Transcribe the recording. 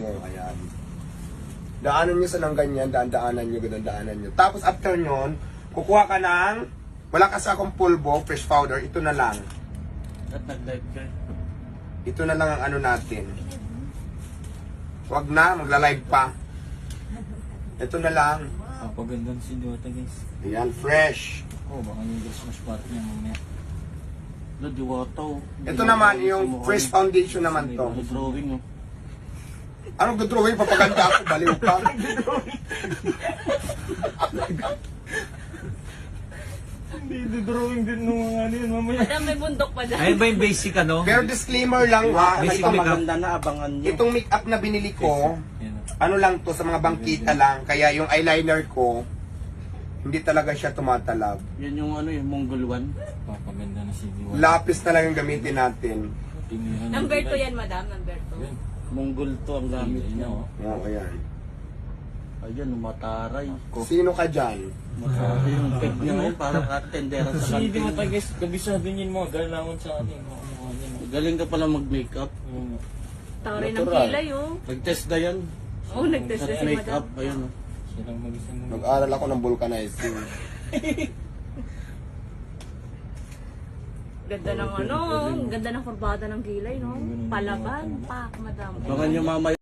mo. Ayan. Daanan nyo sa nang ganyan, daanan nyo, ganun, daanan nyo. Tapos after nyon, kukuha ka ng, wala kasi akong pulbo, fresh powder, ito na lang. At nag-live ka. Ito na lang ang ano natin. Huwag na, magla-live pa. Ito na lang. Papagandang si Diwata guys. Ayan, fresh. Oh, baka yung Christmas party niya mamaya. Lo, Diwata oh. Ito naman, yung fresh foundation naman to. Drawing oh. Anong drawing? Papaganda ako, baliw ka. Hindi, drawing din nung mga ano yun mamaya. Madam, may bundok pa dyan. Ayun ba yung basic ano? Pero disclaimer lang ha, Basic itong, makeup. Maganda na, abangan nyo. itong make-up na binili ko, Yan. ano lang to, sa mga bangkita lang. Kaya yung eyeliner ko, hindi talaga siya tumatalab. Yan yung ano yung Mongol 1. Papaganda na si Diwata. Lapis na lang yung gamitin natin. Tingiran na Number 2 Diwata. yan, madam. Number 2. Yan. Mongol to ang gamit Ayun niya. na, oh. Oo, ayan. Ayan, mataray. Sino ka dyan? Mataray yung peg niya ngayon, parang tendera sa Si Diwata kantin. guys, kabisado niyo yung mga galangon sa atin. Mga mukha niya. Galing ka pala mag-makeup. Tao rin ng Natural. kilay, oh. Nag-test na yan. Oh, nag-test na si madam. Makeup, ayun oh. Siya lang mag-isang mga. Nag-aral ako ng vulcanizing. Ganda ng ano, ganda ng kurbada ng kilay, no? Palaban, pak, madam. Abangan nyo mamaya.